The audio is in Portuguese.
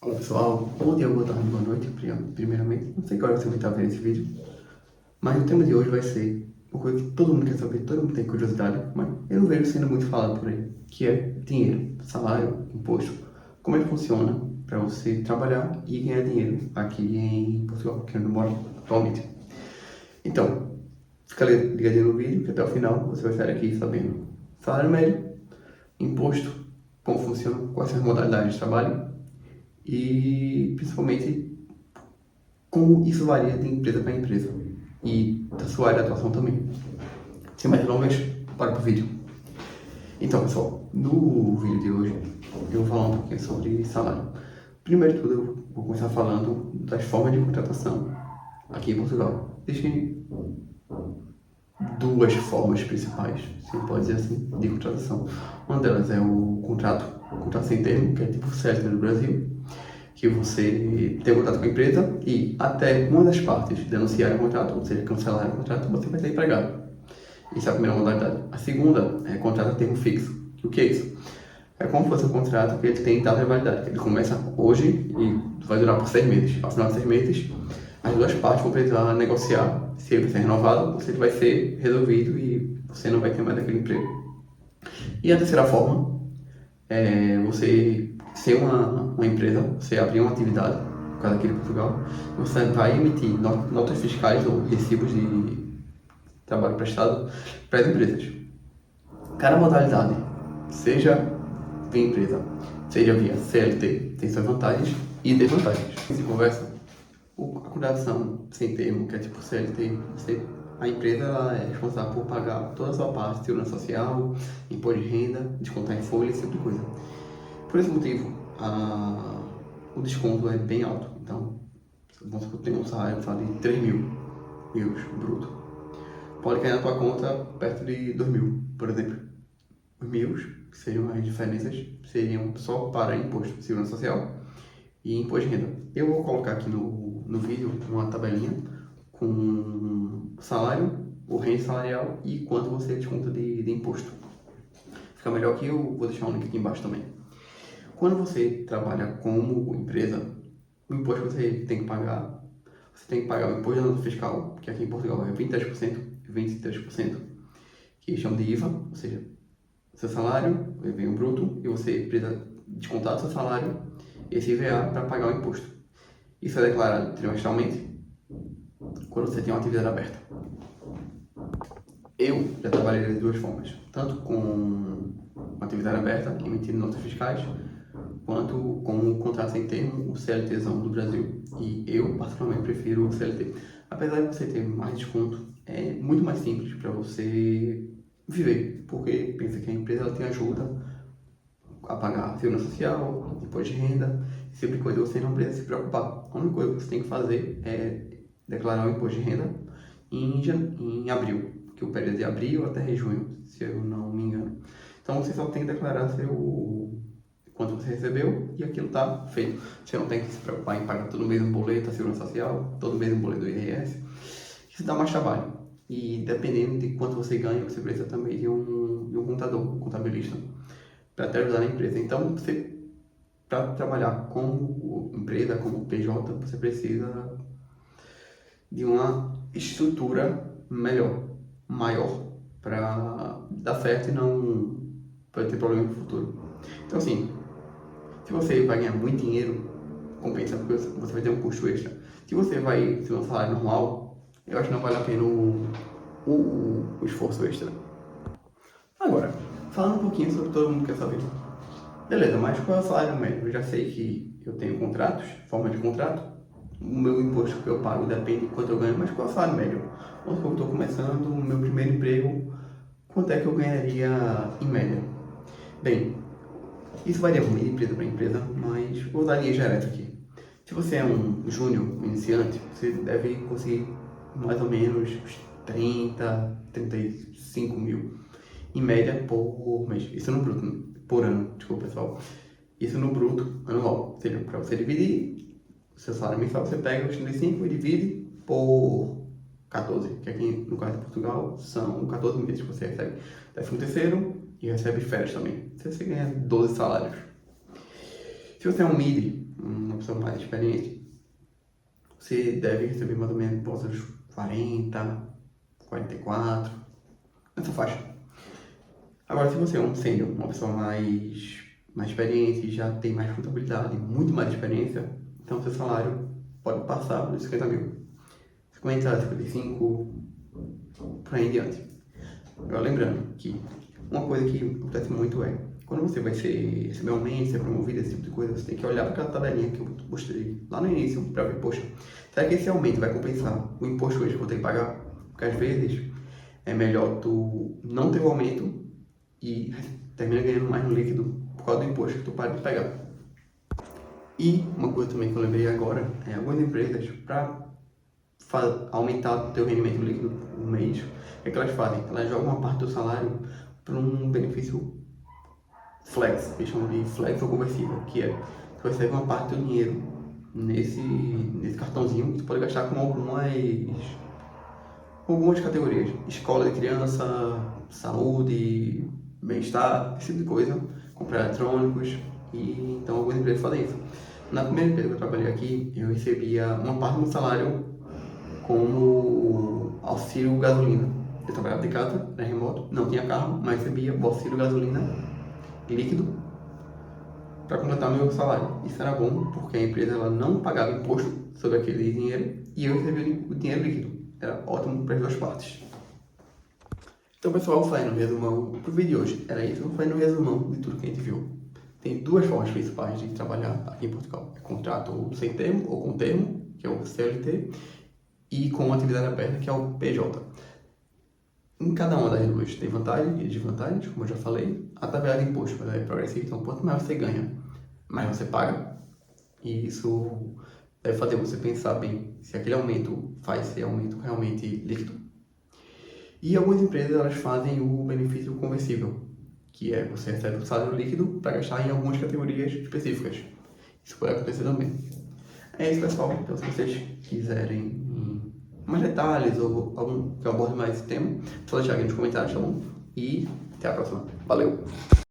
Olá pessoal, bom dia, boa tarde, boa noite, primeiramente. Não sei qual hora você vai estar vendo esse vídeo, mas o tema de hoje vai ser uma coisa que todo mundo quer saber, todo mundo tem curiosidade, mas eu não vejo sendo muito falado por aí, que é dinheiro, salário, imposto. Como é que funciona para você trabalhar e ganhar dinheiro aqui em Portugal, que é onde eu moro atualmente. Então, fica ligadinho no vídeo, que até o final você vai sair aqui sabendo salário médio, imposto, como funciona, quais são as modalidades de trabalho e principalmente como isso varia de empresa para empresa e da sua área de atuação também. Sem mais delongas, para o vídeo. Então, pessoal, no vídeo de hoje eu vou falar um pouquinho sobre salário. Primeiro de tudo, eu vou começar falando das formas de contratação aqui em Portugal. Existem duas formas principais, se pode dizer assim, de contratação. Uma delas é o contrato sem termo, que é tipo CLT no Brasil, que você tem contato com a empresa e até uma das partes denunciar o contrato, ou seja, cancelar o contrato, você vai ser empregado. Isso é a primeira modalidade. A segunda é contrato a termo fixo. O que é isso? É como se fosse um contrato que ele tem data de validade. Ele começa hoje e vai durar por 6 meses. Ao final de 6 meses, as duas partes vão precisar negociar se ele vai ser renovado ou se ele vai ser resolvido e você não vai ter mais aquele emprego. E a terceira forma é você ser uma empresa, você abrir uma atividade, no caso aqui de Portugal, você vai emitir notas fiscais ou recibos de trabalho prestado para as empresas. Cada modalidade, seja via empresa, seja via CLT, tem suas vantagens e desvantagens. Se conversa, a contratação sem termo, que é tipo CLT, a empresa ela é responsável por pagar toda a sua parte de segurança social, imposto de renda, descontar em folha, esse tipo de coisa. Por esse motivo, o desconto é bem alto. Então, vamos supor que tem um salário de 3 mil euros bruto. Pode cair na tua conta perto de 2 mil, por exemplo. Os mil, que seriam as diferenças, seriam só para imposto de segurança social e imposto de renda. Eu vou colocar aqui no vídeo uma tabelinha com o salário, o range salarial e quanto você desconta de imposto. Fica melhor que eu vou deixar um link aqui embaixo também. Quando você trabalha como empresa, o imposto que você tem que pagar o imposto da nota fiscal, que aqui em Portugal é 23% e 23%, que chamam de IVA, ou seja, seu salário vem o bruto e você precisa descontar do seu salário esse IVA para pagar o imposto. Isso é declarado trimestralmente quando você tem uma atividade aberta. Eu já trabalhei de duas formas, tanto com uma atividade aberta, emitindo notas fiscais, quanto com o contrato sem termo, o CLTzão do Brasil. E eu, particularmente, prefiro o CLT. Apesar de você ter mais desconto, é muito mais simples para você viver, porque pensa que a empresa ela te ajuda a pagar segurança social, imposto de renda, esse tipo de coisa você não precisa se preocupar. A única coisa que você tem que fazer é declarar o imposto de renda em abril, que o período é de abril até junho, se eu não me engano. Então você só tem que declarar quanto você recebeu e aquilo está feito. Você não tem que se preocupar em pagar todo mês um boleto da segurança social, todo mês um boleto do IRS. Isso dá mais trabalho. E dependendo de quanto você ganha, você precisa também de um contador, um contabilista, para te ajudar na empresa. Então, para trabalhar como empresa, como PJ, você precisa de uma estrutura melhor, maior, para dar certo e não para ter problema no futuro. Então, assim, se você vai ganhar muito dinheiro, compensa, porque você vai ter um custo extra. Se você vai ter um salário normal, eu acho que não vale a pena o esforço extra. Agora, falando um pouquinho sobre o que todo mundo quer saber. Beleza, mas qual é o salário médio? Eu já sei que eu tenho contratos, forma de contrato. O meu imposto que eu pago depende de quanto eu ganho, mas qual é o salário médio? Quando eu estou começando o meu primeiro emprego, quanto é que eu ganharia em média? Bem, isso varia muito de empresa para empresa, mas vou dar linha direta aqui. Se você é um júnior, um iniciante, você deve conseguir mais ou menos 35 mil em média por mês. Isso no bruto, por ano, desculpa pessoal. Isso no bruto anual. Ou seja, para você dividir o seu salário mensal, você pega os 35 e divide por 14, que aqui no caso de Portugal são 14 meses que você recebe 13º e recebe férias também. Você ganha 12 salários. Se você é um MIDI, uma pessoa mais experiente, você deve receber mais ou menos por volta dos 40, 44, nessa faixa. Agora, se você é um sênior, uma pessoa mais experiente, já tem mais responsabilidade, muito mais experiência, então seu salário pode passar dos 50 mil. 50, 55, por aí em diante. Agora, lembrando que uma coisa que acontece muito é, quando você vai receber aumento, ser promovido, esse tipo de coisa, você tem que olhar para aquela tabelinha que eu mostrei lá no início, para ver, poxa, será que esse aumento vai compensar o imposto hoje que eu vou ter que pagar? Porque às vezes é melhor tu não ter o aumento e termina ganhando mais no líquido por causa do imposto que tu para de pegar. E uma coisa também que eu lembrei agora, é algumas empresas, para aumentar o teu rendimento líquido no mês, o que é que elas fazem? Elas jogam uma parte do salário para um benefício flex, eles chamam de flex ou conversível, que é, tu recebe uma parte do dinheiro nesse cartãozinho que tu pode gastar com algumas categorias. Escola de criança, saúde, bem-estar, esse tipo de coisa, comprar eletrônicos, e então algumas empresas fazem isso. Na primeira empresa que eu trabalhei aqui, eu recebia uma parte do meu salário como auxílio gasolina. Eu trabalhava de casa, era remoto, não tinha carro, mas recebia o auxílio gasolina líquido para completar meu salário. Isso era bom porque a empresa ela não pagava imposto sobre aquele dinheiro e eu recebia o dinheiro líquido. Era ótimo para as duas partes. Então, pessoal, fazendo um resumão pro vídeo de hoje, era isso. Fazendo um resumão de tudo que a gente viu. Tem duas formas principais de trabalhar aqui em Portugal. É contrato sem termo ou com termo, que é o CLT, e com atividade aberta, que é o PJ. Em cada uma das duas tem vantagens e desvantagens, como eu já falei. A tabela de imposto é progressiva, então quanto mais você ganha, mais você paga. E isso deve fazer você pensar bem se aquele aumento faz ser aumento realmente líquido. E algumas empresas elas fazem o benefício conversível, que é você recebe o salário líquido para gastar em algumas categorias específicas. Isso pode acontecer também. É isso, pessoal. Então, se vocês quiserem mais detalhes ou algum que eu aborde mais esse tema, só deixar aqui nos comentários, tá bom? E até a próxima. Valeu!